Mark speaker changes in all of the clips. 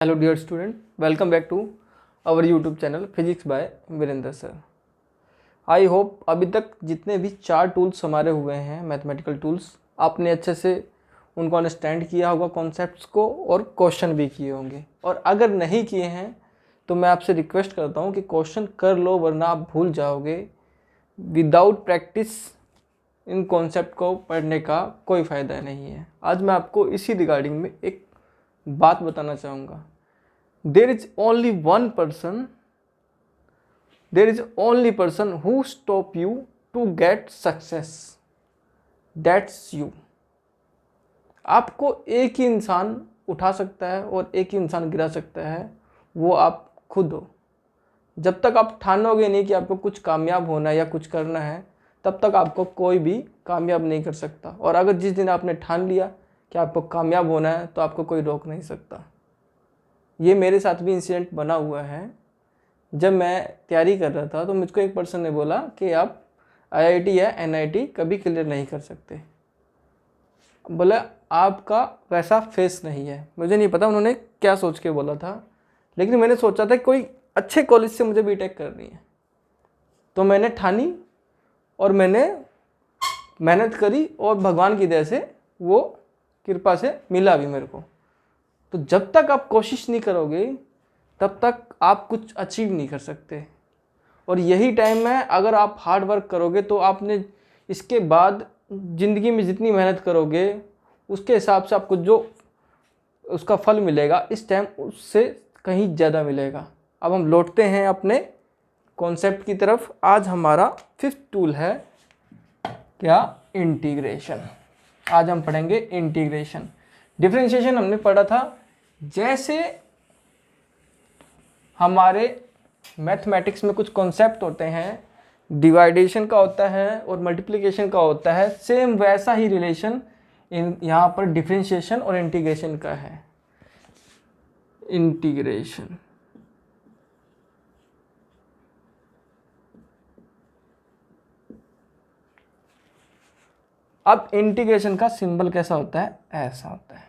Speaker 1: Hello dear student, welcome back to our YouTube channel physics by Virendra sir. I hope अभी तक जितने भी 4 tools हमारे हुए हैं मैथमेटिकल टूल्स, आपने अच्छे से उनको अंडरस्टैंड किया होगा कॉन्सेप्ट्स को और क्वेश्चन भी किए होंगे। और अगर नहीं किए हैं तो मैं आपसे रिक्वेस्ट करता हूं कि क्वेश्चन कर लो, वरना आप भूल जाओगे। विदाउट प्रैक्टिस इन कॉन्सेप्ट को पढ़ने का कोई फ़ायदा नहीं है। आज मैं आपको इसी रिगार्डिंग में एक बात बताना चाहूँगा। there is only person who stop you to get success, that's you। आपको एक ही इंसान उठा सकता है और एक ही इंसान गिरा सकता है, वो आप खुद हो। जब तक आप ठानोगे नहीं कि आपको कुछ कामयाब होना है या कुछ करना है, तब तक आपको कोई भी कामयाब नहीं कर सकता। और अगर जिस दिन आपने ठान लिया कि आपको कामयाब होना है, तो आपको कोई रोक नहीं सकता। ये मेरे साथ भी इंसिडेंट बना हुआ है। जब मैं तैयारी कर रहा था तो मुझको एक पर्सन ने बोला कि आप आईआईटी या एनआईटी कभी क्लियर नहीं कर सकते। बोला आपका वैसा फेस नहीं है। मुझे नहीं पता उन्होंने क्या सोच के बोला था, लेकिन मैंने सोचा था कोई अच्छे कॉलेज से मुझे बीटेक करनी है, तो मैंने ठानी और मैंने मेहनत करी और भगवान की दया से वो कृपा से मिला भी मेरे को। तो जब तक आप कोशिश नहीं करोगे तब तक आप कुछ अचीव नहीं कर सकते। और यही टाइम है, अगर आप हार्ड वर्क करोगे तो आपने इसके बाद ज़िंदगी में जितनी मेहनत करोगे उसके हिसाब से आपको जो उसका फल मिलेगा इस टाइम उससे कहीं ज़्यादा मिलेगा। अब हम लौटते हैं अपने कॉन्सेप्ट की तरफ। आज हमारा 5th टूल है क्या? इंटीग्रेशन। आज हम पढ़ेंगे इंटीग्रेशन। डिफरेंशिएशन हमने पढ़ा था। जैसे हमारे मैथमेटिक्स में कुछ कॉन्सेप्ट होते हैं, डिवाइडेशन का होता है और मल्टीप्लिकेशन का होता है, सेम वैसा ही रिलेशन यहाँ पर डिफरेंशिएशन और इंटीग्रेशन का है। इंटीग्रेशन अब इंटीग्रेशन का सिंबल कैसा होता है? ऐसा होता है।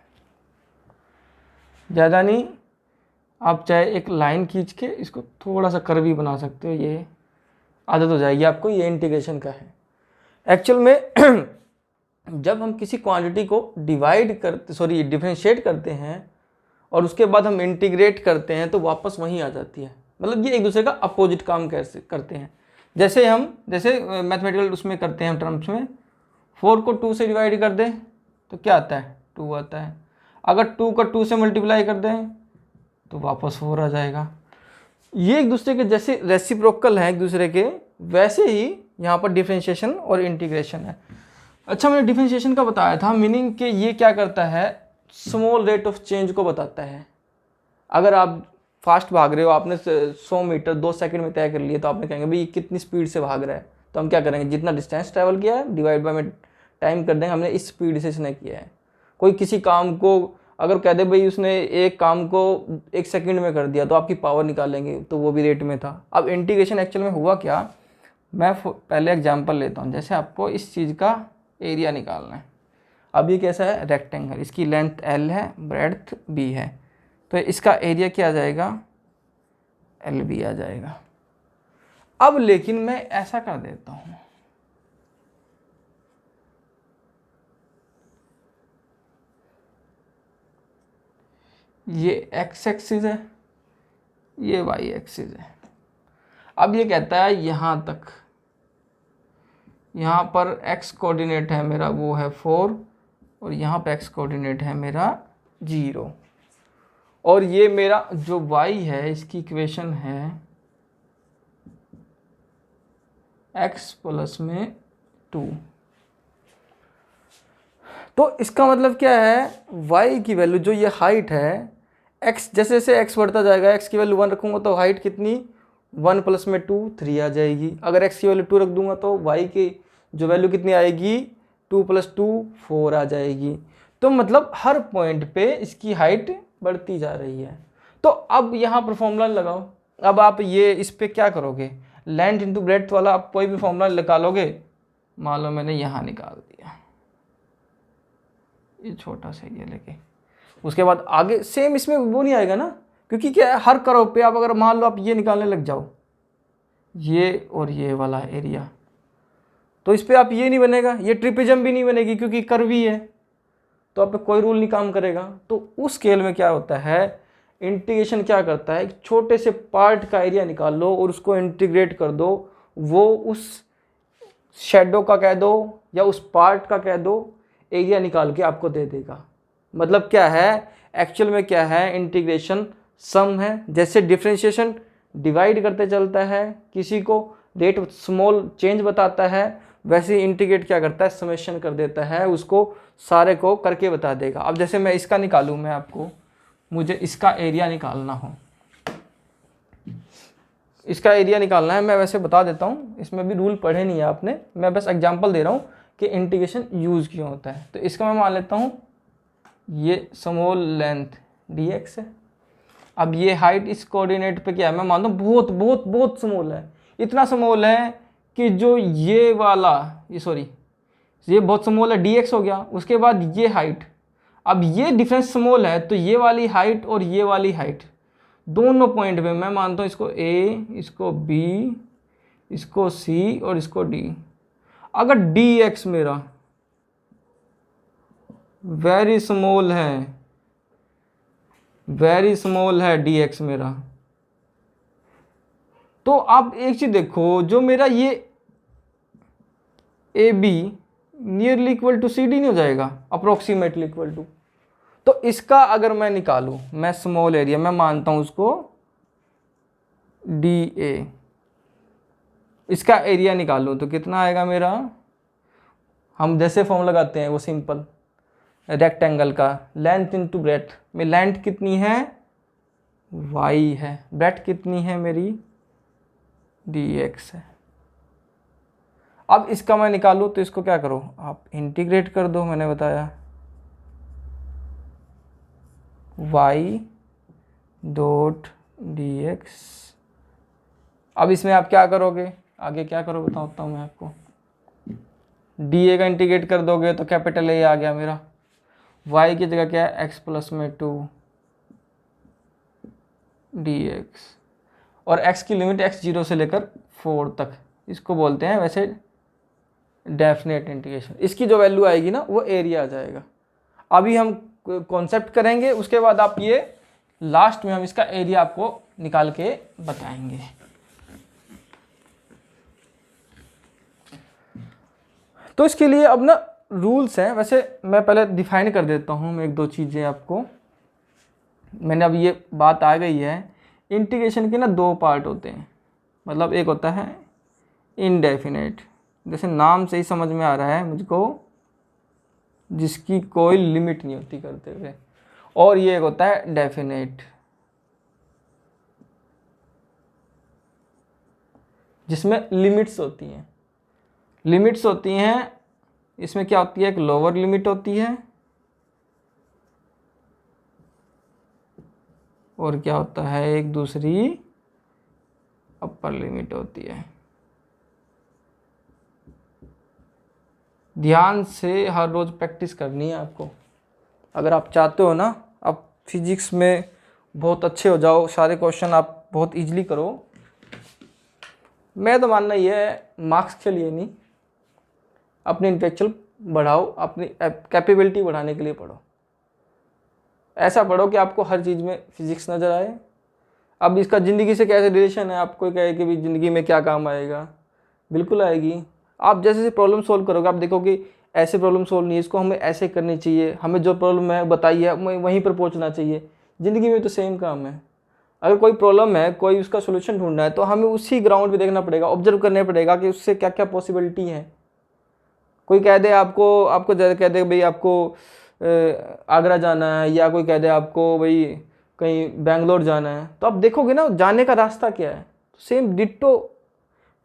Speaker 1: ज़्यादा नहीं, आप चाहे एक लाइन खींच के इसको थोड़ा सा कर्वी बना सकते हो, ये आदत हो जाएगी आपको। ये इंटीग्रेशन का है। एक्चुअल में जब हम किसी क्वांटिटी को डिफरेंशिएट करते हैं और उसके बाद हम इंटीग्रेट करते हैं तो वापस वहीं आ जाती है। मतलब ये एक दूसरे का अपोजिट काम कैसे करते हैं। जैसे मैथमेटिकल उसमें करते हैं हम टर्म्स में, 4 को 2 से डिवाइड कर दें तो क्या आता है? 2 आता है। अगर 2 को 2 से मल्टीप्लाई कर दें तो वापस 4 आ जाएगा। ये एक दूसरे के जैसे रेसिप्रोकल हैं एक दूसरे के, वैसे ही यहाँ पर डिफरेंशिएशन और इंटीग्रेशन है। अच्छा, मैंने डिफरेंशिएशन का बताया था मीनिंग कि ये क्या करता है? स्मॉल रेट ऑफ चेंज को बताता है। अगर आप फास्ट भाग रहे हो, आपने 100 मीटर 2 सेकंड में तय कर लिए, तो आपने कहेंगे भाई कितनी स्पीड से भाग रहा है। तो हम क्या करेंगे? जितना डिस्टेंस ट्रैवल किया है डिवाइड बाय में टाइम कर देंगे, हमने इस स्पीड से इसने किया है। कोई किसी काम को अगर कह दे भाई उसने एक काम को 1 सेकंड में कर दिया, तो आपकी पावर निकालेंगे, तो वो भी रेट में था। अब इंटीग्रेशन एक्चुअल में हुआ क्या? मैं पहले एग्जांपल लेता हूँ। जैसे आपको इस चीज़ का एरिया निकालना है। अब ये कैसा है? रेक्टेंगल। इसकी लेंथ L है, ब्रेड्थ B है, तो इसका एरिया क्या आ जाएगा? LB आ जाएगा। अब लेकिन मैं ऐसा कर देता हूँ, ये x एक्सिस है, ये y एक्सिस है। अब ये कहता है यहाँ तक, यहाँ पर x कोऑर्डिनेट है मेरा वो है 4 और यहाँ पे x कोऑर्डिनेट है मेरा 0, और ये मेरा जो y है इसकी इक्वेशन है x प्लस में 2। तो इसका मतलब क्या है? y की वैल्यू जो ये हाइट है, x जैसे जैसे x बढ़ता जाएगा, x की वैल्यू 1 रखूँगा तो हाइट कितनी? 1 प्लस में 2 3 आ जाएगी। अगर x की वैल्यू 2 रख दूंगा तो y की जो वैल्यू कितनी आएगी? 2 प्लस 2 4 आ जाएगी। तो मतलब हर पॉइंट पे इसकी हाइट बढ़ती जा रही है। तो अब यहाँ पर फॉर्मूला लगाओ। अब आप ये इस पर क्या करोगे? लेंथ इंटू ब्रेड्थ वाला आप कोई भी फॉर्मूला निकालोगे। मान लो मैंने यहाँ निकाल दिया, ये छोटा सा ये लेके, उसके बाद आगे सेम इसमें वो नहीं आएगा ना, क्योंकि क्या है, हर कर्व पे आप अगर मान लो आप ये निकालने लग जाओ, ये और ये वाला एरिया, तो इस पर आप ये नहीं बनेगा, ये ट्रिपेजम भी नहीं बनेगी क्योंकि कर्वी है, तो आप पे कोई रूल नहीं काम करेगा। तो उस स्केल में क्या होता है, इंटीग्रेशन क्या करता है, एक छोटे से पार्ट का एरिया निकाल लो और उसको इंटीग्रेट कर दो, वो उस शेडो का कह दो या उस पार्ट का कह दो, एरिया निकाल के आपको दे देगा। मतलब क्या है, एक्चुअल में क्या है, इंटीग्रेशन सम है। जैसे डिफरेंशिएशन डिवाइड करते चलता है, किसी को रेट स्मॉल चेंज बताता है, वैसे ही इंटीग्रेट क्या करता है, समेशन कर देता है, उसको सारे को करके बता देगा। अब जैसे मैं इसका निकालूं, मैं आपको, मुझे इसका एरिया निकालना हो, इसका एरिया निकालना है, मैं वैसे बता देता हूँ, इसमें भी रूल पढ़े नहीं है आपने, मैं बस एग्जांपल दे रहा हूँ कि इंटीग्रेशन यूज़ क्यों होता है। तो इसका मैं मान लेता हूँ ये स्मॉल लेंथ dx है। अब ये हाइट इस कोऑर्डिनेट पे क्या है, मैं मानता हूँ बहुत बहुत बहुत स्मॉल है, इतना स्मॉल है कि जो ये वाला, ये बहुत स्मॉल है, dx हो गया। उसके बाद ये हाइट, अब ये डिफरेंस स्मॉल है, तो ये वाली हाइट और ये वाली हाइट दोनों पॉइंट पे मैं मानता हूँ इसको a, इसको b, इसको c और इसको d। अगर dx मेरा वेरी स्मॉल है dx मेरा, तो आप एक चीज देखो, जो मेरा ये A B nearly equal to C D नहीं हो जाएगा, अप्रोक्सीमेटली इक्वल टू। तो इसका अगर मैं निकालूं, मैं स्मॉल एरिया मैं मानता हूं उसको डी ए, इसका एरिया निकालूं तो कितना आएगा मेरा, हम जैसे फॉर्म लगाते हैं वो सिंपल, रेक्टेंगल का लेंथ इनटू ब्रेथ में, लेंथ कितनी है y है, ब्रेथ कितनी है मेरी dx है। अब इसका मैं निकालूं तो इसको क्या करो, आप इंटीग्रेट कर दो, मैंने बताया y डॉट dx। अब इसमें आप क्या करोगे, आगे क्या करो बताता हूँ मैं आपको, dA का इंटीग्रेट कर दोगे तो कैपिटल A आ गया मेरा, y की जगह क्या है x प्लस में 2 dx, और x की लिमिट x 0 से लेकर 4 तक, इसको बोलते हैं वैसे डेफिनेट इंटीग्रेशन। इसकी जो वैल्यू आएगी ना वो एरिया आ जाएगा। अभी हम कॉन्सेप्ट करेंगे, उसके बाद आप ये लास्ट में हम इसका एरिया आपको निकाल के बताएंगे। तो इसके लिए अब ना रूल्स हैं, वैसे मैं पहले डिफाइन कर देता हूँ मैं एक दो चीज़ें आपको। मैंने अब ये बात आ गई है, इंटीग्रेशन के ना दो पार्ट होते हैं, मतलब एक होता है इनडेफिनेट, जैसे नाम से ही समझ में आ रहा है मुझको, जिसकी कोई लिमिट नहीं होती करते हुए, और ये एक होता है डेफिनेट, जिसमें लिमिट्स होती हैं। लिमिट्स होती हैं, इसमें क्या होती है, एक लोअर लिमिट होती है और क्या होता है, एक दूसरी अपर लिमिट होती है। ध्यान से हर रोज़ प्रैक्टिस करनी है आपको, अगर आप चाहते हो ना आप फिजिक्स में बहुत अच्छे हो जाओ, सारे क्वेश्चन आप बहुत इजीली करो। मैं तो मानना ये है, मार्क्स के लिए नहीं, अपनी इंटेलेक्चुअल बढ़ाओ, अपनी कैपेबिलिटी बढ़ाने के लिए पढ़ो। ऐसा पढ़ो कि आपको हर चीज़ में फिजिक्स नज़र आए। अब इसका ज़िंदगी से कैसे रिलेशन है, आपको कहे कि भी ज़िंदगी में क्या काम आएगा, बिल्कुल आएगी। आप जैसे जैसे प्रॉब्लम सोल्व करोगे आप देखोगे ऐसे प्रॉब्लम सोल्व नहीं है, इसको हमें ऐसे करनी चाहिए, हमें जो प्रॉब्लम है बताई है हमें वहीं पर पहुंचना चाहिए। ज़िंदगी में तो सेम काम है, अगर कोई प्रॉब्लम है, कोई उसका सोल्यूशन ढूंढना है, तो हमें उसी ग्राउंड पे देखना पड़ेगा, ऑब्जर्व करना पड़ेगा कि उससे क्या क्या पॉसिबिलिटी है। कोई कह दे आपको, कह दे भाई आपको आगरा जाना है, या कोई कह दे आपको भाई कहीं बेंगलोर जाना है, तो आप देखोगे ना जाने का रास्ता क्या है। सेम डिट्टो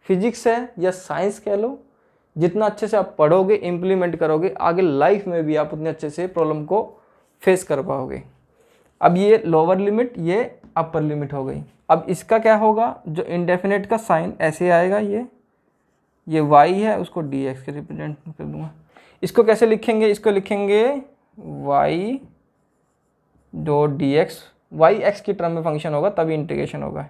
Speaker 1: फिजिक्स है या साइंस कह लो, जितना अच्छे से आप पढ़ोगे, इम्प्लीमेंट करोगे, आगे लाइफ में भी आप उतने अच्छे से प्रॉब्लम को फेस कर पाओगे। अब ये लोअर लिमिट, ये अपर लिमिट हो गई। अब इसका क्या होगा, जो इंडेफिनेट का साइन ऐसे आएगा, ये y है, उसको dx के रिप्रेजेंट कर दूंगा। इसको कैसे लिखेंगे, इसको लिखेंगे y dot D X, Y X की टर्म में फंक्शन होगा तभी इंटीग्रेशन होगा।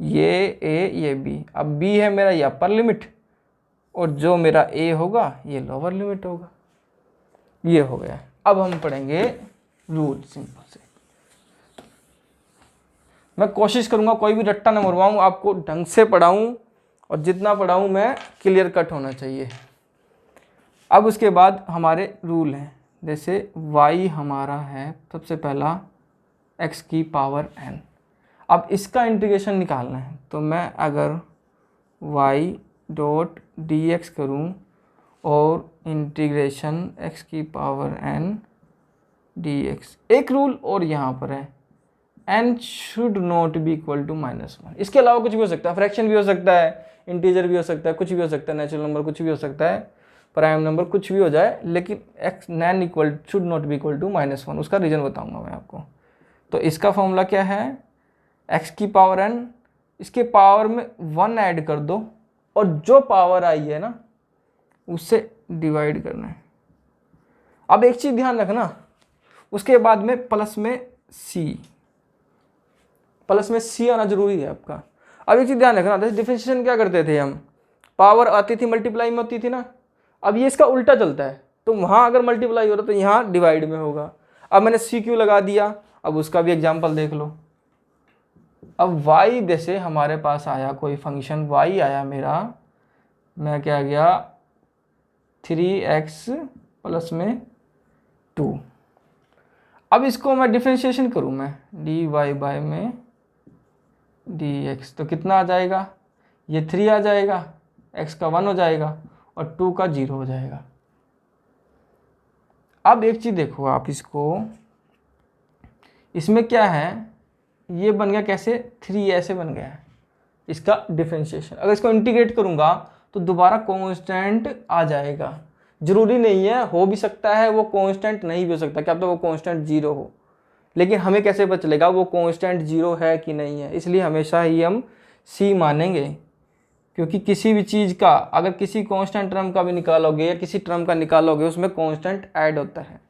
Speaker 1: ये ए ये बी, अब बी है मेरा ये अपर लिमिट और जो मेरा ए होगा ये लोअर लिमिट होगा। ये हो गया। अब हम पढ़ेंगे रूल सिंपल से। मैं कोशिश करूंगा कोई भी रट्टा न मरवाऊं, आपको ढंग से पढ़ाऊं और जितना पढ़ाऊं मैं क्लियर कट होना चाहिए। अब उसके बाद हमारे रूल हैं, जैसे y हमारा है सबसे पहला x की पावर n। अब इसका इंटीग्रेशन निकालना है तो मैं अगर y डॉट डी एक्स करूँ और इंटीग्रेशन x की पावर n dx, एक रूल और यहाँ पर है n should not be equal to -1। इसके अलावा कुछ भी हो सकता है, फ्रैक्शन भी हो सकता है, इंटीजर भी हो सकता है, कुछ भी हो सकता है, नेचुरल नंबर कुछ भी हो सकता है, प्राइम नंबर कुछ भी हो जाए, लेकिन x नैन equal should not be equal to -1। उसका रीज़न बताऊंगा मैं आपको। तो इसका फॉर्मूला क्या है, x की पावर n, इसके पावर में 1 ऐड कर दो और जो पावर आई है ना उससे डिवाइड करना है। अब एक चीज़ ध्यान रखना, उसके बाद में प्लस में c आना जरूरी है आपका। अब एक चीज़ ध्यान रखना, जैसे डिफरेंशिएशन क्या करते थे हम, पावर आती थी मल्टीप्लाई में होती थी ना, अब ये इसका उल्टा चलता है, तो वहाँ अगर मल्टीप्लाई हो रहा तो यहाँ डिवाइड में होगा। अब मैंने सी क्यू लगा दिया, अब उसका भी एग्जाम्पल देख लो। अब y जैसे हमारे पास आया कोई फंक्शन y आया मेरा, मैं क्या गया 3x प्लस में 2। अब इसको मैं डिफरेंशिएशन करूँ मैं dy बाय में dx, तो कितना आ जाएगा, ये 3 आ जाएगा, x का 1 हो जाएगा और 2 का 0 हो जाएगा। अब एक चीज़ देखो आप, इसमें क्या है, ये बन गया कैसे 3 ऐसे बन गया है इसका डिफरेंशिएशन। अगर इसको इंटीग्रेट करूँगा तो दोबारा कांस्टेंट आ जाएगा। जरूरी नहीं है, हो भी सकता है वो कांस्टेंट, नहीं भी हो सकता, क्या पता वो कांस्टेंट 0 हो, लेकिन हमें कैसे पता चलेगा वो कांस्टेंट 0 है कि नहीं है। इसलिए हमेशा ही हम c मानेंगे, क्योंकि किसी भी चीज़ का अगर किसी कांस्टेंट टर्म का भी निकालोगे या किसी टर्म का निकालोगे उसमें कांस्टेंट ऐड होता है।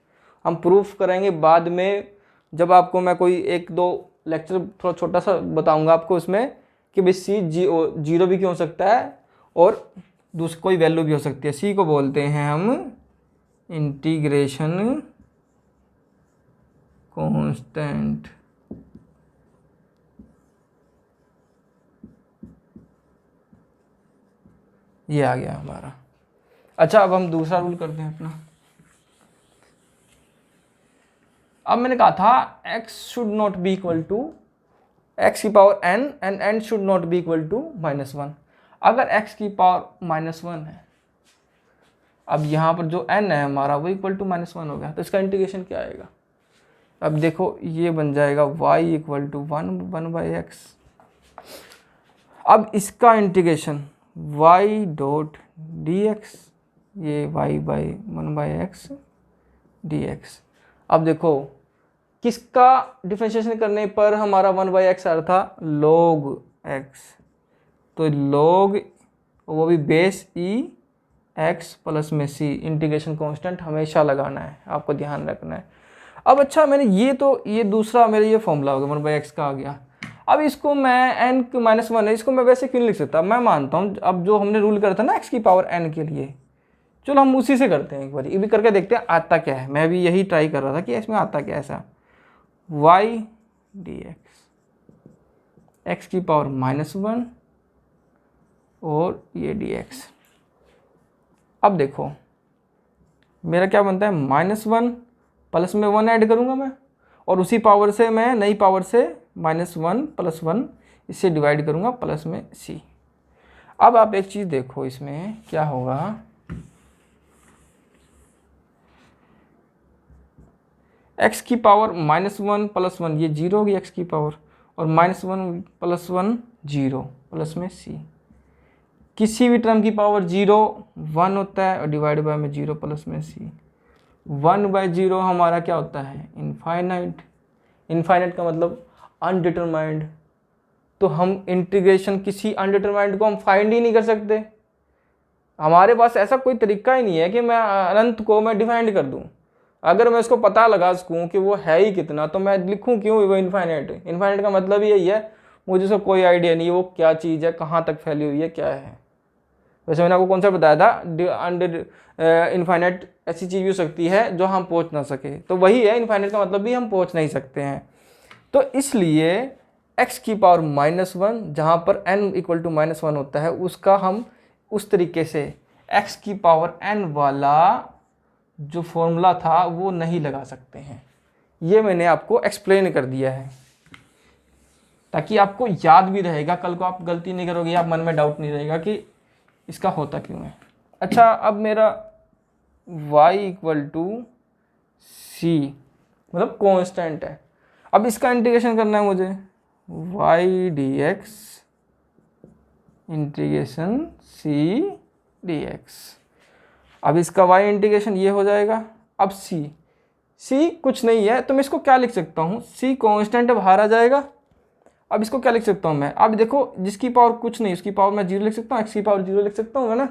Speaker 1: हम प्रूफ करेंगे बाद में, जब आपको मैं कोई 1-2 लेक्चर थोड़ा छोटा सा बताऊंगा आपको उसमें कि भाई सी 0 भी क्यों हो सकता है और दूसरी कोई वैल्यू भी हो सकती है। सी को बोलते हैं हम इंटीग्रेशन कांस्टेंट। ये आ गया हमारा। अच्छा, अब हम दूसरा रूल करते हैं अपना। अब मैंने कहा था x should not be equal to x की power n and n should not be equal to -1। अगर x की पावर -1 है, अब यहाँ पर जो n है हमारा वो इक्वल टू -1 हो गया, तो इसका इंटीग्रेशन क्या आएगा। अब देखो ये बन जाएगा y इक्वल टू 1/x। अब इसका integration y dot D X, ये y बाई 1/x dx। अब देखो किसका डिफरेंशिएशन करने पर हमारा 1/x आ रहा था, log x, तो log वो भी बेस e x प्लस में c, इंटीग्रेशन कांस्टेंट हमेशा लगाना है, आपको ध्यान रखना है। अब अच्छा, मैंने ये दूसरा मेरा ये फॉर्मूला हो गया 1/x का आ गया। अब इसको मैं n -1 है, इसको मैं वैसे क्यों नहीं लिख सकता, मैं मानता हूँ अब जो हमने रूल करा था ना x की पावर n के लिए, चलो हम उसी से करते हैं, एक बार ये भी करके देखते हैं आता क्या है। मैं भी यही ट्राई कर रहा था कि इसमें आता क्या है। ऐसा y dx, x की पावर -1 और ये dx। अब देखो मेरा क्या बनता है, -1 प्लस में 1 ऐड करूँगा मैं और उसी पावर से मैं नई पावर से -1 प्लस 1 इससे डिवाइड करूँगा प्लस में c। अब आप एक चीज़ देखो, इसमें क्या होगा, x की पावर -1 प्लस 1 ये 0 होगी x की पावर, और -1 प्लस 1 0 प्लस में c। किसी भी टर्म की पावर 0 1 होता है और डिवाइड बाय में 0 प्लस में c। 1/0 हमारा क्या होता है, इनफाइनाइट। इनफाइनाइट का मतलब अनडिटरमाइंड, तो हम इंटीग्रेशन किसी अनडिटरमाइंड को हम फाइंड ही नहीं कर सकते। हमारे पास ऐसा कोई तरीका ही नहीं है कि मैं अनंत को मैं डिफाइंड कर दूं। अगर मैं इसको पता लगा सकूँ कि वो है ही कितना, तो मैं लिखूँ क्यों वो इन्फाइनाइट। इन्फाइनाइट का मतलब ही यही है, मुझे उसका कोई आइडिया नहीं है वो क्या चीज़ है, कहाँ तक फैली हुई है, क्या है। वैसे मैंने आपको कॉन्सेप्ट बताया था, अंडर इन्फाइनाइट ऐसी चीज़ भी हो सकती है जो हम पहुँच ना सके, तो वही है इन्फाइनाइट का मतलब भी हम पहुँच नहीं सकते हैं। तो इसलिए x की पावर -1 जहाँ पर n इक्वल टू -1 होता है, उसका हम उस तरीके से x की पावर n वाला जो फॉर्मूला था वो नहीं लगा सकते हैं। ये मैंने आपको एक्सप्लेन कर दिया है ताकि आपको याद भी रहेगा, कल को आप गलती नहीं करोगे, आप मन में डाउट नहीं रहेगा कि इसका होता क्यों है। अच्छा, अब मेरा y इक्वल टू सी मतलब कांस्टेंट है, अब इसका इंटीग्रेशन करना है मुझे, y dx integration c dx। अब इसका y इंटीग्रेशन ये हो जाएगा। अब c कुछ नहीं है तो मैं इसको क्या लिख सकता हूँ, c कांस्टेंट बाहर आ जाएगा। अब इसको क्या लिख सकता हूँ मैं, अब देखो जिसकी पावर कुछ नहीं उसकी पावर मैं 0 लिख सकता हूँ, x की पावर 0 लिख सकता हूँ ना,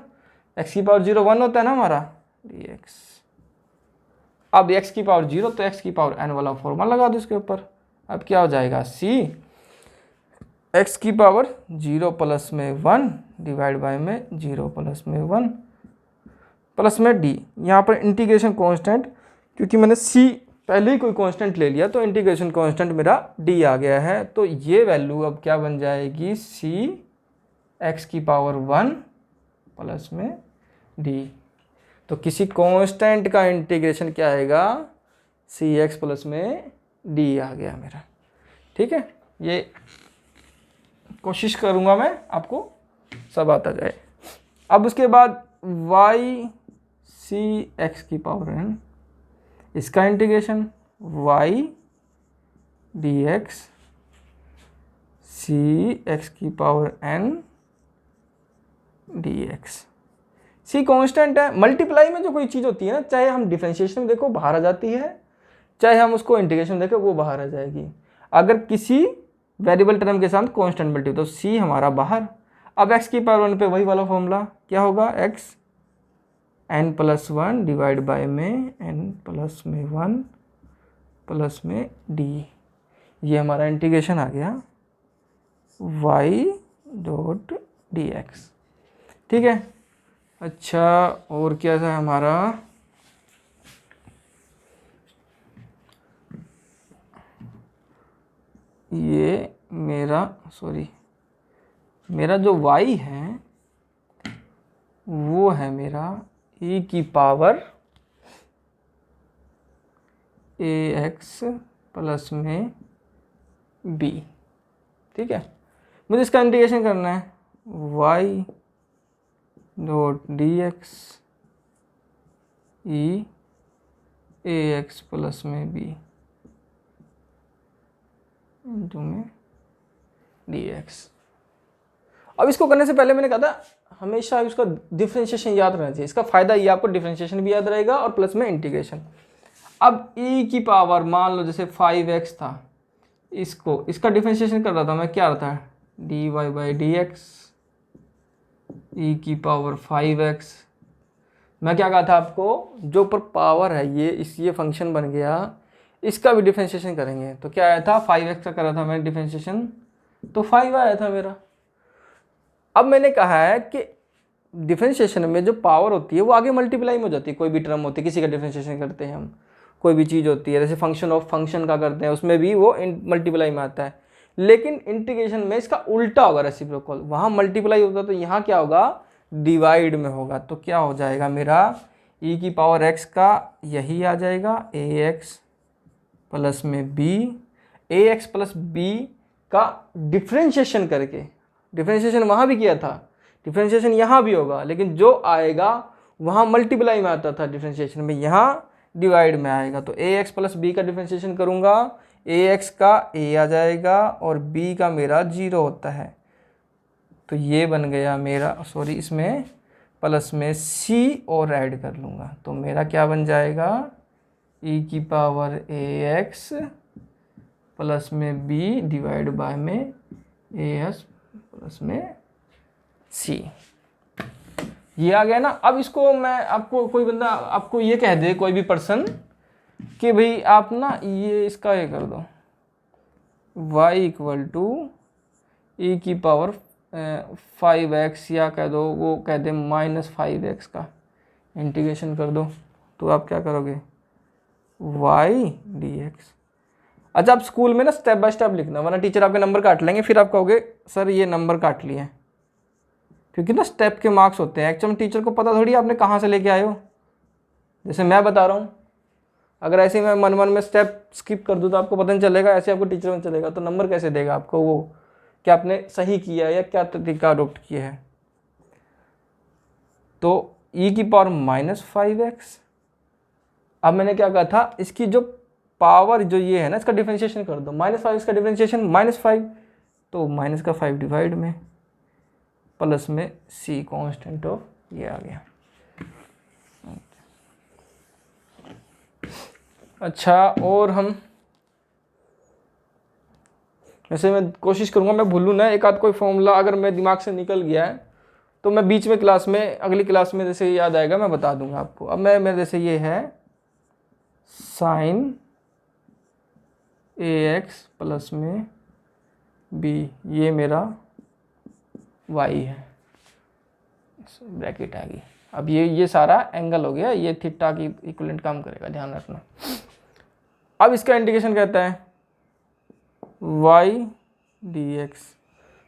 Speaker 1: x की पावर 0 1 होता है ना हमारा dx। अब x की पावर 0 तो x की पावर n वाला फॉर्मूला लगा दो इसके ऊपर। अब क्या हो जाएगा, c x की पावर 0 प्लस में 1 डिवाइड बाय में 0 प्लस में 1 प्लस में d। यहाँ पर इंटीग्रेशन कांस्टेंट, क्योंकि मैंने c पहले ही कोई कांस्टेंट ले लिया तो इंटीग्रेशन कांस्टेंट मेरा d आ गया है। तो ये वैल्यू अब क्या बन जाएगी, c x की पावर 1 प्लस में d। तो किसी कांस्टेंट का इंटीग्रेशन क्या आएगा, सी एक्स प्लस में डी आ गया मेरा। ठीक है, ये कोशिश करूंगा मैं आपको सब आता जाए। अब उसके बाद y सी एक्स की पावर n, इसका इंटीग्रेशन y डी एक्स सी एक्स की पावर n डी एक्स। सी कांस्टेंट है, मल्टीप्लाई में जो कोई चीज़ होती है ना, चाहे हम डिफरेंशिएशन में देखो बाहर आ जाती है, चाहे हम उसको इंटीग्रेशन देखो वो बाहर आ जाएगी। अगर किसी वेरिएबल टर्म के साथ कांस्टेंट मल्टीप्लाई तो सी हमारा बाहर। अब x की पावर 1 पे वही वाला फॉर्मूला क्या होगा, x n plus 1 divide by में n प्लस में 1 प्लस में d। ये हमारा इंटीग्रेशन आ गया y डॉट डी एक्स। ठीक है। अच्छा, और क्या था हमारा, ये मेरा जो y है वो है मेरा e की पावर ax प्लस में b। ठीक है, मुझे इसका इंटीग्रेशन करना है, y डॉट डी एक्स ई ए एक्स प्लस में b इंटू में डी एक्स। अब इसको करने से पहले मैंने कहा था हमेशा इसका डिफरेंशिएशन याद रहना चाहिए। इसका फायदा ये आपको डिफरेंशिएशन भी याद रहेगा और प्लस में इंटीग्रेशन। अब e की पावर मान लो जैसे 5x था, इसका डिफरेंशिएशन कर रहा था मैं, क्या रहा था, dy बाई डी एक्स ई की पावर 5x। मैं क्या कहा था आपको, जो ऊपर पावर है ये फंक्शन बन गया, इसका भी डिफरेंशिएशन करेंगे तो क्या आया था, 5x का करा था मैंने डिफरेंशिएशन तो 5 आया था मेरा। अब मैंने कहा है कि डिफरेंशिएशन में जो पावर होती है वो आगे मल्टीप्लाई में हो जाती है। कोई भी टर्म होती है, किसी का डिफरेंशिएशन करते हैं हम, कोई भी चीज़ होती है, जैसे फंक्शन ऑफ फंक्शन का करते हैं उसमें भी वो मल्टीप्लाई में आता है। लेकिन इंटीग्रेशन में इसका उल्टा होगा, रेसिप्रोकल। वहाँ मल्टीप्लाई होगा तो यहाँ क्या होगा, डिवाइड में होगा। तो क्या हो जाएगा मेरा, e की पावर x का यही आ जाएगा ax प्लस में b, ax प्लस b का डिफरेंशिएशन करके, डिफरेंशिएशन वहाँ भी किया था, डिफरेंशिएशन यहाँ भी होगा, लेकिन जो आएगा वहाँ मल्टीप्लाई में आता था डिफरेंशिएशन में, यहाँ डिवाइड में आएगा। तो ax प्लस b का डिफरेंशिएशन करूँगा, ax का a आ जाएगा और b का मेरा 0 होता है। तो ये बन गया मेरा, सॉरी इसमें प्लस में c और ऐड कर लूँगा तो मेरा क्या बन जाएगा, e की पावर ax प्लस में b डिवाइड बाय में as प्लस में c। ये आ गया ना। अब इसको मैं आपको, कोई बंदा आपको ये कह दे, कोई भी पर्सन कि भाई आप ना ये इसका ये कर दो, y इक्वल टू ई की पावर 5x, या कह दो वो कह दे -5x का इंटीग्रेशन कर दो, तो आप क्या करोगे y dx। अच्छा, आप स्कूल में ना स्टेप बाय स्टेप लिखना, वरना टीचर आपके नंबर काट लेंगे, फिर आप कहोगे सर ये नंबर काट लिए, क्योंकि ना स्टेप के मार्क्स होते हैं। एक्चुअली टीचर को पता थोड़ी आपने कहाँ से लेके आए हो। जैसे मैं बता रहा हूँ, अगर ऐसे ही मैं मन में स्टेप स्किप कर दूँ तो आपको पता नहीं चलेगा, ऐसे आपको टीचर में चलेगा, तो नंबर कैसे देगा आपको वो, क्या आपने सही किया है या क्या तरीका अडोप्ट किया है। तो e की पावर -5x, अब मैंने क्या कहा था, इसकी जो पावर जो ये है ना, इसका डिफरेंशिएशन कर दो, -5 का डिफरेंशिएशन -5, तो माइनस का 5 डिवाइड में प्लस में c कांस्टेंट ऑफ ये आ गया। अच्छा, और हम वैसे मैं कोशिश करूँगा मैं भूलूँ ना, एक आध कोई फॉर्मूला अगर मेरे दिमाग से निकल गया है तो मैं बीच में क्लास में, अगली क्लास में जैसे याद आएगा मैं बता दूंगा आपको। अब मैं मेरे जैसे ये है sin ax प्लस में b, ये मेरा y है, ब्रैकेट आ गई। अब ये सारा एंगल हो गया, ये थीटा की इक्विवेलेंट काम करेगा, ध्यान रखना। अब इसका इंटीग्रेशन कहता है y dx,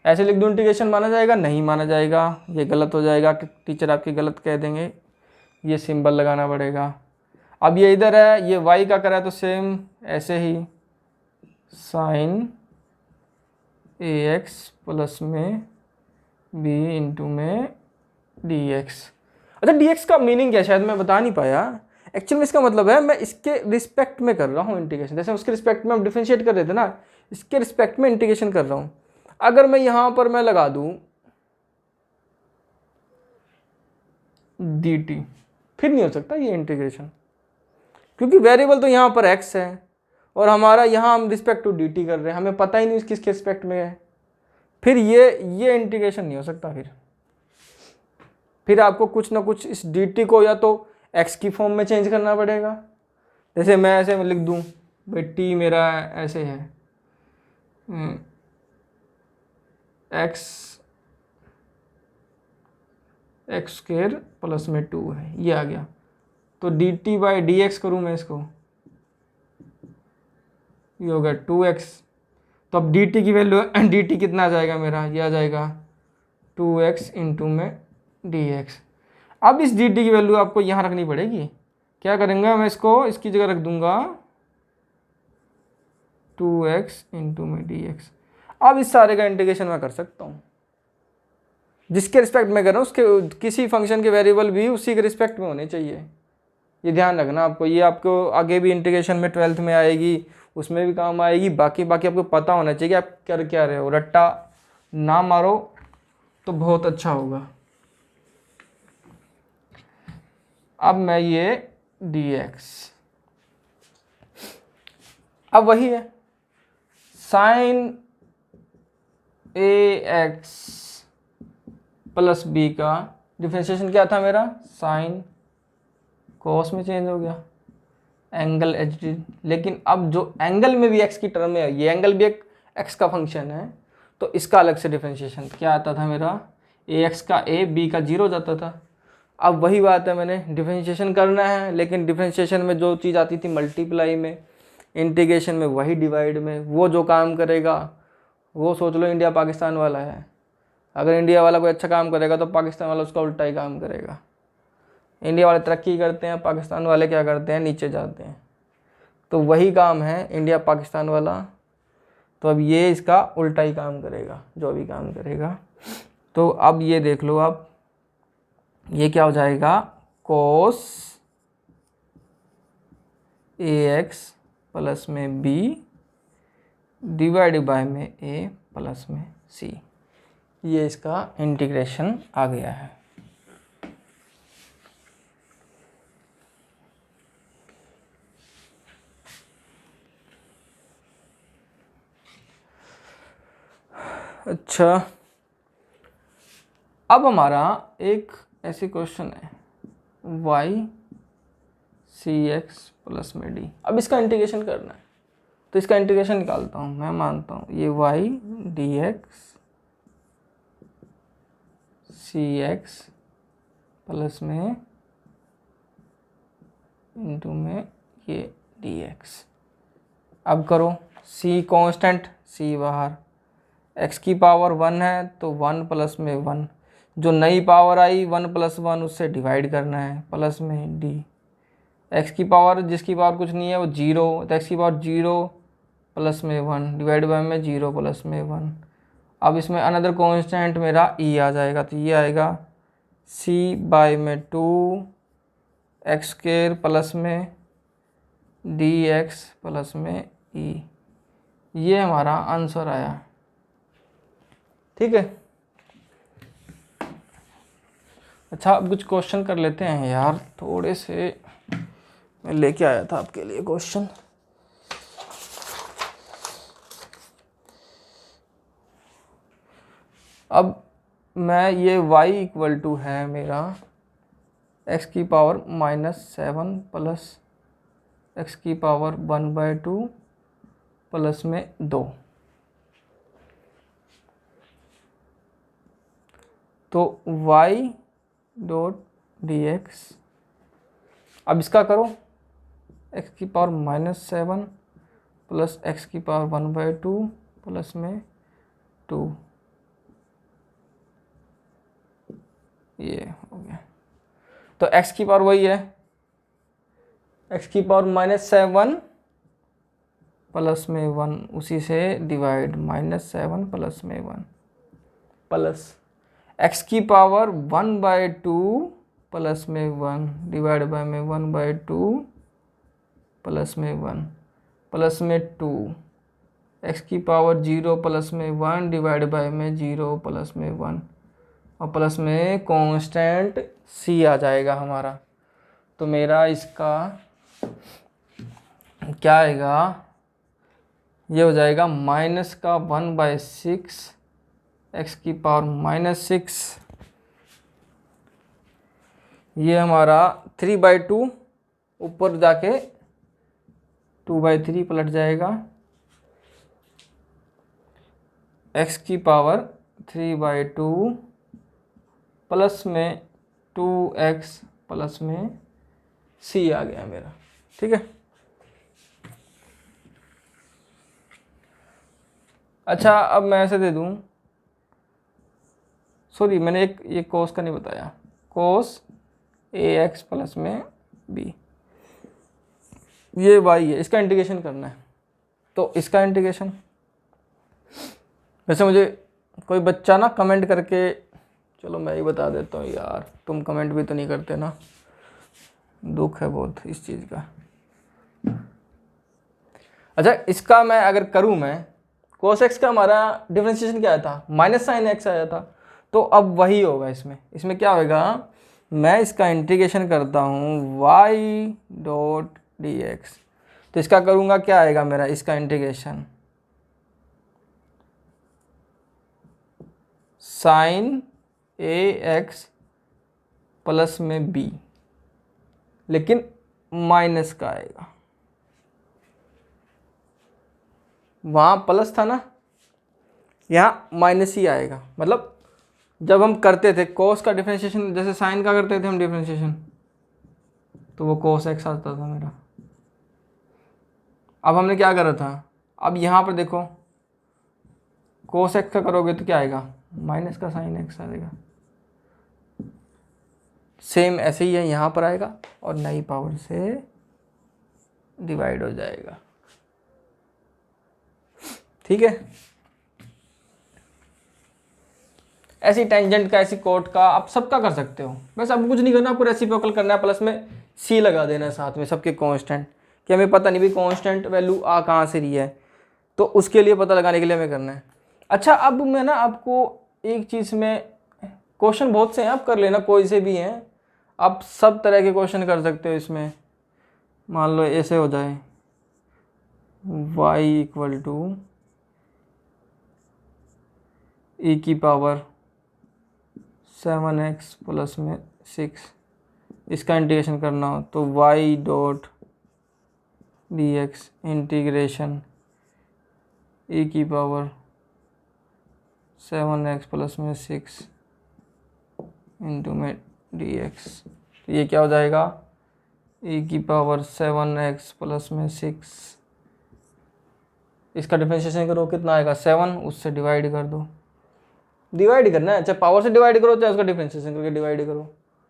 Speaker 1: ऐसे लिख दूँ इंटीग्रेशन माना जाएगा? नहीं माना जाएगा, ये गलत हो जाएगा, टीचर आपके गलत कह देंगे, ये सिंबल लगाना पड़ेगा। अब ये इधर है, ये y का करा है तो सेम ऐसे ही sin ax प्लस में b इंटू में dx। अच्छा, dx का मीनिंग क्या है शायद मैं बता नहीं पाया। एक्चुअली इसका मतलब है मैं इसके रिस्पेक्ट में कर रहा हूँ इंटीग्रेशन, जैसे उसके रिस्पेक्ट में हम डिफरेंशिएट कर रहे थे ना, इसके रिस्पेक्ट में इंटीग्रेशन कर रहा हूँ। अगर मैं यहाँ पर मैं लगा दूँ dt, फिर नहीं हो सकता ये इंटीग्रेशन, क्योंकि वेरिएबल तो यहाँ पर x है और हमारा यहाँ हम रिस्पेक्ट टू dt कर रहे हैं, हमें पता ही नहीं किसके रिस्पेक्ट में है, फिर ये इंटीग्रेशन नहीं हो सकता। फिर आपको कुछ ना कुछ इस dt को या तो x की फॉर्म में चेंज करना पड़ेगा, जैसे मैं ऐसे लिख दूँ भाई t मेरा ऐसे है x स्क्वायर प्लस में 2 है, ये आ गया, तो dt बाई डी एक्स करूँ मैं इसको, ये हो गया 2x। तो अब dt की वैल्यू dt कितना आ जाएगा मेरा, ये आ जाएगा 2x इंटू में dx। अब इस dt की वैल्यू आपको यहाँ रखनी पड़ेगी, क्या करेंगे, मैं इसको इसकी जगह रख दूंगा 2x इंटू में dx। अब इस सारे का इंटीग्रेशन मैं कर सकता हूँ, जिसके रिस्पेक्ट में कर रहा हूँ उसके किसी फंक्शन के वेरिएबल भी उसी के रिस्पेक्ट में होने चाहिए, ये ध्यान रखना आपको। ये आपको आगे भी इंटीग्रेशन में 12th में आएगी, उसमें भी काम आएगी। बाकी आपको पता होना चाहिए कि आप कर क्या रहे हो, रट्टा ना मारो तो बहुत अच्छा होगा। अब मैं ये dx, अब वही है sin ax प्लस b का डिफरेंशिएशन क्या था मेरा, sin cos में चेंज हो गया, एंगल एच डी। लेकिन अब जो एंगल में भी x की टर्म है, ये एंगल भी एक x का फंक्शन है, तो इसका अलग से डिफरेंशिएशन क्या आता था मेरा, ax का a, b का 0 जाता था। अब वही बात है, मैंने डिफरेंशिएशन करना है, लेकिन डिफरेंशिएशन में जो चीज़ आती थी मल्टीप्लाई में, इंटीग्रेशन में वही डिवाइड में। वो जो काम करेगा वो सोच लो इंडिया पाकिस्तान वाला है, अगर इंडिया वाला कोई अच्छा काम करेगा तो पाकिस्तान वाला उसका उल्टा ही काम करेगा। इंडिया वाले तरक्की करते हैं, पाकिस्तान वाले क्या करते हैं, नीचे जाते हैं। तो वही काम है इंडिया पाकिस्तान वाला, तो अब ये इसका उल्टा ही काम करेगा जो भी काम करेगा। तो अब ये देख लो आप, ये क्या हो जाएगा, cos ax प्लस में b डिवाइड बाय में a प्लस में c, ये इसका इंटीग्रेशन आ गया है। अच्छा, अब हमारा एक ऐसी क्वेश्चन है y सी एक्स प्लस में डी। अब इसका इंटीग्रेशन करना है, तो इसका इंटीग्रेशन निकालता हूँ। मैं मानता हूँ ये वाई डी एक्स सी एक्स प्लस में इंटू में ये डी एक्स। अब करो, c कांस्टेंट, c बाहर, x की पावर 1 है तो 1 प्लस में 1, जो नई पावर आई 1 प्लस 1 उससे डिवाइड करना है, प्लस में d। x की पावर, जिसकी पावर कुछ नहीं है वो 0, तो x की पावर 0 प्लस में 1 डिवाइड बाय में 0 प्लस में 1। अब इसमें अनदर कांस्टेंट मेरा e आ जाएगा, तो ये आएगा c बाय में 2 एक्स स्क्वायर प्लस में डी एक्स प्लस में ई। ये हमारा आंसर आया। ठीक है। अच्छा, अब कुछ क्वेश्चन कर लेते हैं यार, थोड़े से मैं लेके आया था आपके लिए क्वेश्चन। अब मैं ये y इक्वल टू है मेरा x की पावर -7 प्लस x की पावर 1/2 प्लस में 2। तो y डॉट डी एक्स, अब इसका करो, x की पावर -7 प्लस x की पावर 1/2 प्लस में 2, ये हो गया। तो x की पावर वही है, x की पावर -7 प्लस में 1, उसी से डिवाइड, -7 प्लस में 1 प्लस x की पावर 1/2 प्लस में 1 डिवाइड बाय में 1/2 प्लस में 1 प्लस में 2, x की पावर 0 प्लस में 1 डिवाइड बाय में 0 प्लस में 1 और प्लस में कांस्टेंट c आ जाएगा हमारा। तो मेरा इसका क्या आएगा, ये हो जाएगा -1/6 x की पावर -6, ये हमारा 3/2, ऊपर जाके 2/3 पलट जाएगा, x की पावर 3/2 प्लस में 2x प्लस में c आ गया मेरा। ठीक है। अच्छा, अब मैं ऐसे दे दूं, सॉरी मैंने एक ये कोस का नहीं बताया, कोस ax प्लस में b, ये y है, इसका इंटीग्रेशन करना है। तो इसका इंटीग्रेशन, वैसे मुझे कोई बच्चा ना कमेंट करके, चलो मैं ही बता देता हूँ यार, तुम कमेंट भी तो नहीं करते ना, दुख है बहुत इस चीज़ का। अच्छा, इसका मैं अगर करूँ, मैं cos x का हमारा डिफरेंशिएशन क्या आया था, -sin x आया था, तो अब वही होगा इसमें क्या होगा, मैं इसका इंटीग्रेशन करता हूँ y डॉट डी एक्स, तो इसका करूँगा क्या आएगा मेरा, इसका इंटीग्रेशन sin ax प्लस में b, लेकिन माइनस का आएगा, वहाँ प्लस था ना, यहाँ माइनस ही आएगा। मतलब जब हम करते थे कोस का डिफरेंशिएशन, जैसे साइन का करते थे हम डिफरेंशिएशन, तो वो कोस एक्स आता था मेरा। अब हमने क्या करा था, अब यहाँ पर देखो कोस एक्स का करोगे तो क्या आएगा, माइनस का साइन एक्स आएगा। सेम ऐसे ही है, यहाँ पर आएगा और नई पावर से डिवाइड हो जाएगा। ठीक है। ऐसी टेंजेंट का, ऐसी कोट का आप सबका कर सकते हो, बस आपको कुछ नहीं करना, आपको रेसिप्रोकल करना है, प्लस में c लगा देना है साथ में सबके कांस्टेंट, कि हमें पता नहीं भी कांस्टेंट वैल्यू आ कहाँ से रही है, तो उसके लिए पता लगाने के लिए हमें करना है। अच्छा, अब मैं ना आपको एक चीज़ में, क्वेश्चन बहुत से हैं, आप कर लेना, कोई से भी हैं, आप सब तरह के क्वेश्चन कर सकते हो इसमें। मान लो ऐसे हो जाए, y इक्वल टू e की पावर 7x प्लस में 6 इसका इंटीग्रेशन करना हो तो y dot D x integration e की पावर 7x प्लस में 6 इंटू में डी एक्स। तो ये क्या हो जाएगा, e की पावर 7x प्लस में 6, इसका डिफरेंशिएशन करो कितना आएगा 7, उससे डिवाइड कर दो, डिवाइड करना है, चाहे पावर से डिवाइड करो चाहे उसका डिफरेंशिएशन करके डिवाइड करो,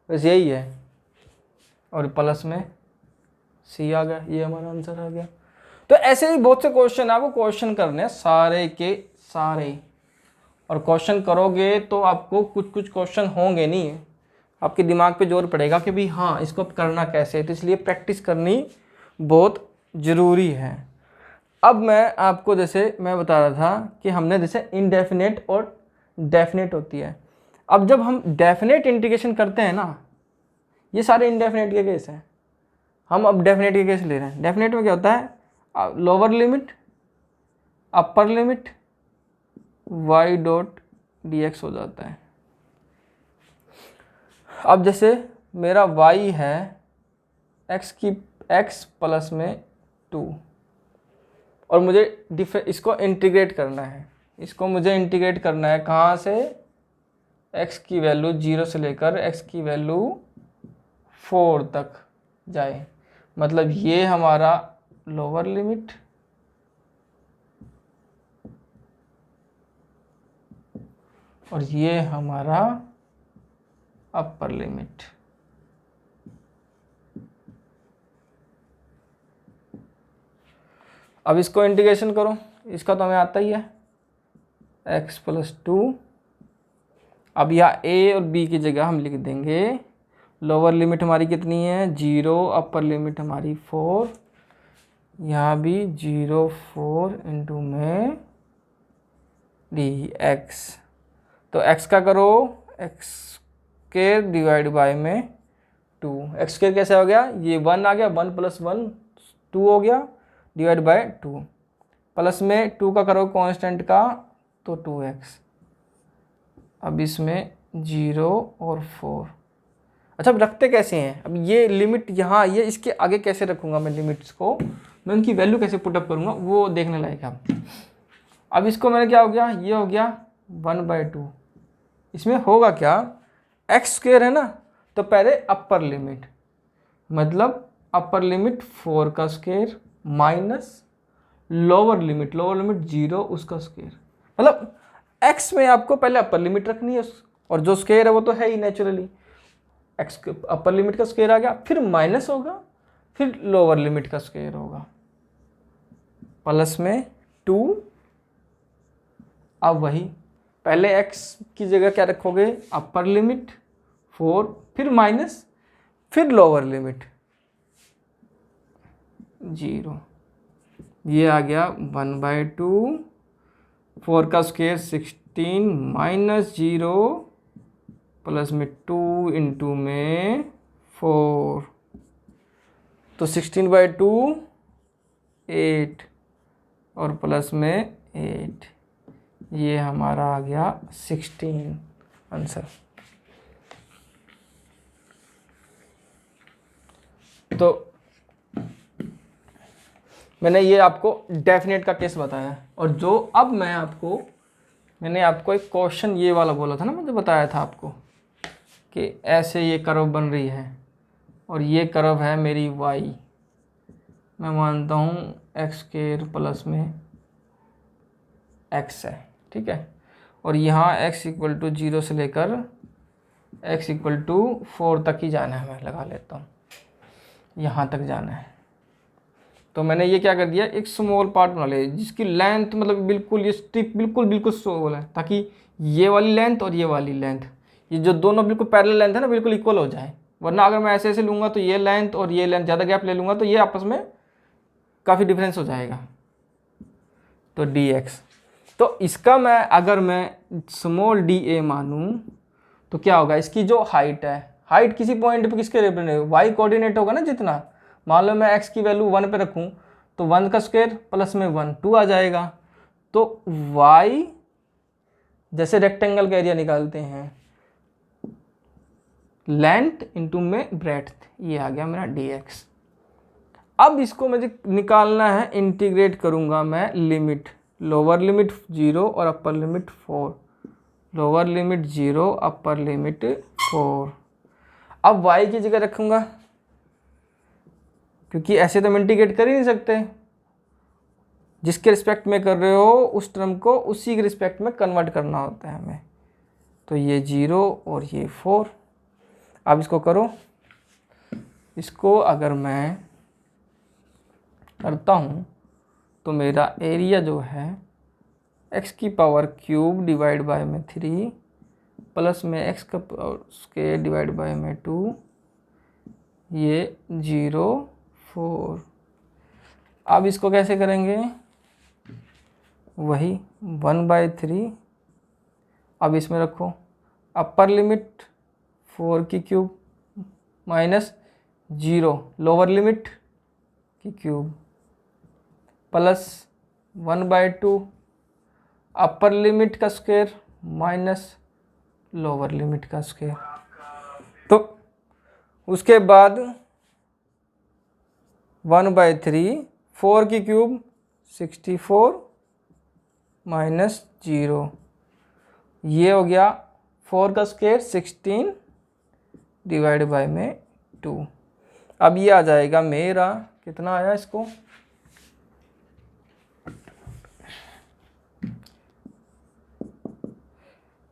Speaker 1: बस यही है। और प्लस में c आ गया, ये हमारा आंसर आ गया। तो ऐसे ही बहुत से क्वेश्चन आपको क्वेश्चन करने हैं सारे के सारे, और क्वेश्चन करोगे तो आपको कुछ कुछ क्वेश्चन होंगे नहीं, आपके दिमाग पे जोर पड़ेगा कि भाई हाँ इसको करना कैसे है, तो इसलिए प्रैक्टिस करनी बहुत ज़रूरी है। अब मैं आपको जैसे मैं बता रहा था कि हमने जैसे इनडेफिनेट और डेफिनेट होती है। अब जब हम डेफिनेट इंटीग्रेशन करते हैं ना, ये सारे इनडेफिनेट के केस हैं, हम अब डेफिनेट के केस ले रहे हैं। डेफिनेट में क्या होता है, lower limit upper limit y dot D x हो जाता है। अब जैसे मेरा y है x प्लस में 2 और मुझे इसको इंटीग्रेट करना है, इसको मुझे इंटीग्रेट करना है कहाँ से, x की वैल्यू 0 से लेकर x की वैल्यू 4 तक जाए, मतलब ये हमारा लोअर लिमिट और ये हमारा अपर लिमिट। अब इसको इंटीग्रेशन करो, इसका तो हमें आता ही है x प्लस 2। अब यहाँ a और b की जगह हम लिख देंगे लोअर लिमिट हमारी कितनी है 0, अपर लिमिट हमारी 4, यहाँ भी 0 4 इंटू में डी एक्स। तो x का करो एक्स स्क्वायर डिवाइड बाय में 2, एक्स स्क्वायर कैसे हो गया, ये 1 आ गया, 1 प्लस 1 2 हो गया, डिवाइड बाय 2, प्लस में 2 का करो कांस्टेंट का तो 2x। अब इसमें 0 और 4, अच्छा अब रखते कैसे हैं, अब ये लिमिट यहाँ, ये इसके आगे कैसे रखूँगा मैं लिमिट्स को, मैं उनकी वैल्यू कैसे पुटअप करूँगा वो देखने लायक है। अब इसको मैंने क्या हो गया, ये हो गया 1/2, इसमें होगा क्या, एक्स स्क्वायर है ना, तो पहले अपर लिमिट, मतलब अपर लिमिट 4 का स्क्वायर माइनस लोअर लिमिट 0 उसका स्क्वायर, मतलब एक्स में आपको पहले अपर लिमिट रखनी है और जो स्क्वायर है वो तो है ही नेचुरली, एक्स अपर लिमिट का स्क्वायर आ गया, फिर माइनस होगा, फिर लोअर लिमिट का स्क्वायर होगा, प्लस में 2। अब वही पहले x की जगह क्या रखोगे, अपर लिमिट 4, फिर माइनस, फिर लोअर लिमिट 0, ये आ गया 1/2, 4 का स्क्वायर 16 माइनस 0 प्लस में 2 इंटू में 4, तो 16/2 8 और प्लस में 8, ये हमारा आ गया 16 आंसर। तो मैंने ये आपको डेफिनेट का केस बताया, और जो अब मैंने आपको एक क्वेश्चन ये वाला बोला था ना, मुझे बताया था आपको कि ऐसे ये कर्व बन रही है और ये कर्व है मेरी y, मैं मानता हूँ एक्स स्क्वायर प्लस में x है, ठीक है, और यहाँ x इक्वल टू 0 से लेकर x इक्वल टू 4 तक ही जाना है, मैं लगा लेता हूँ यहाँ तक जाना है। तो मैंने ये क्या कर दिया, एक स्मॉल पार्ट बना लिया जिसकी लेंथ मतलब बिल्कुल ये स्ट्रिप बिल्कुल स्मॉल है, ताकि ये वाली लेंथ और ये वाली लेंथ, ये जो दोनों बिल्कुल पैरेलल लेंथ है ना, बिल्कुल इक्वल हो जाए, वरना अगर मैं ऐसे ऐसे लूँगा तो ये लेंथ और ये लेंथ ज़्यादा गैप ले लूँगा तो ये आपस में काफ़ी डिफरेंस हो जाएगा, तो dx। तो इसका अगर मैं स्मॉल da मानूँ तो क्या होगा, इसकी जो हाइट है, हाइट किसी पॉइंट पे किसके रिप्रेजेंट, y कोऑर्डिनेट होगा ना, जितना मान लो मैं x की वैल्यू 1 पे रखूँ तो 1 का स्क्वायर प्लस में 1 2 आ जाएगा, तो y जैसे रेक्टेंगल का एरिया निकालते हैं लेंथ इंटू में ब्रेड्थ, ये आ गया मेरा dx। अब इसको मुझे निकालना है, इंटीग्रेट करूँगा मैं लिमिट, लोअर लिमिट 0 और upper limit 4, lower limit 0 upper limit 4। अब y की जगह रखूँगा, क्योंकि ऐसे तो हम इंटीग्रेट कर ही नहीं सकते, जिसके रिस्पेक्ट में कर रहे हो उस टर्म को उसी के रिस्पेक्ट में कन्वर्ट करना होता है हमें। तो ये 0 और ये 4। अब इसको करो, इसको अगर मैं करता हूँ तो मेरा एरिया जो है x की पावर क्यूब डिवाइड बाय में 3 प्लस में x का स्क्वायर डिवाइड बाय में 2, ये 0 4। अब इसको कैसे करेंगे, वही 1/3। अब इसमें रखो अपर लिमिट 4 की क्यूब माइनस 0 लोअर लिमिट की क्यूब प्लस 1/2 अपर लिमिट का स्क्वायर माइनस लोअर लिमिट का स्क्वायर। तो उसके बाद 1/3 4 की क्यूब 64 माइनस 0, ये हो गया 4 का स्क्वायर 16 डिवाइड बाय में 2। अब ये आ जाएगा मेरा, कितना आया इसको,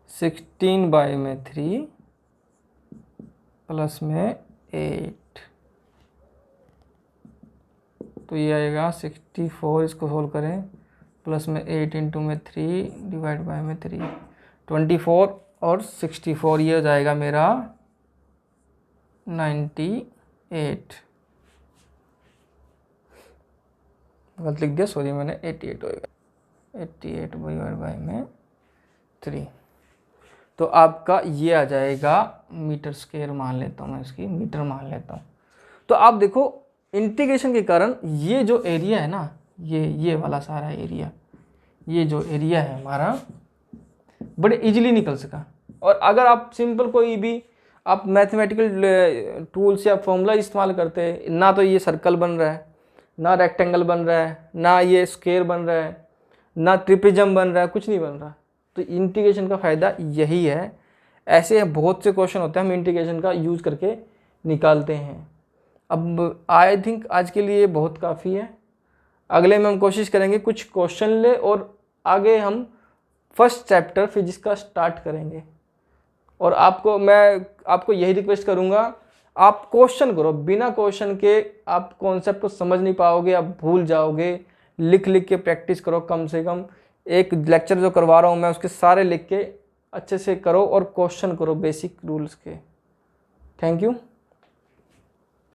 Speaker 1: 16/3 प्लस में 8, तो ये आएगा 64, इसको सोल्व करें, प्लस में 8 इंटू में 3 डिवाइड बाय में 3, 24 और 64, ये हो जाएगा मेरा 98। गलत लिख दिया, सॉरी, मैंने 88 होएगा, 88 डिवाइड बाय में 3। तो आपका ये आ जाएगा मीटर स्क्वायर, मान लेता हूँ मैं, इसकी मीटर मान लेता हूँ। तो आप देखो इंटीग्रेशन के कारण ये जो एरिया है ना, ये वाला सारा एरिया, ये जो एरिया है हमारा बड़े इजीली निकल सका। और अगर आप सिंपल कोई भी आप मैथमेटिकल टूल्स या फॉर्मूला इस्तेमाल करते हैं ना, तो ये सर्कल बन रहा है, ना रेक्टेंगल बन रहा है, ना ये स्क्वायर बन रहा है, ना ट्रिपेजम बन रहा है, कुछ नहीं बन रहा। तो इंटीग्रेशन का फ़ायदा यही है। ऐसे बहुत से क्वेश्चन होते हैं हम इंटीग्रेशन का यूज़ करके निकालते हैं। अब आई थिंक आज के लिए बहुत काफ़ी है। अगले में हम कोशिश करेंगे कुछ क्वेश्चन ले और आगे हम फर्स्ट चैप्टर फिजिक्स का स्टार्ट करेंगे। और मैं आपको यही रिक्वेस्ट करूँगा, आप क्वेश्चन करो, बिना क्वेश्चन के आप कॉन्सेप्ट को समझ नहीं पाओगे, आप भूल जाओगे। लिख लिख के प्रैक्टिस करो, कम से कम एक लेक्चर जो करवा रहा हूँ मैं उसके सारे लिख के अच्छे से करो और क्वेश्चन करो बेसिक रूल्स के। Thank you.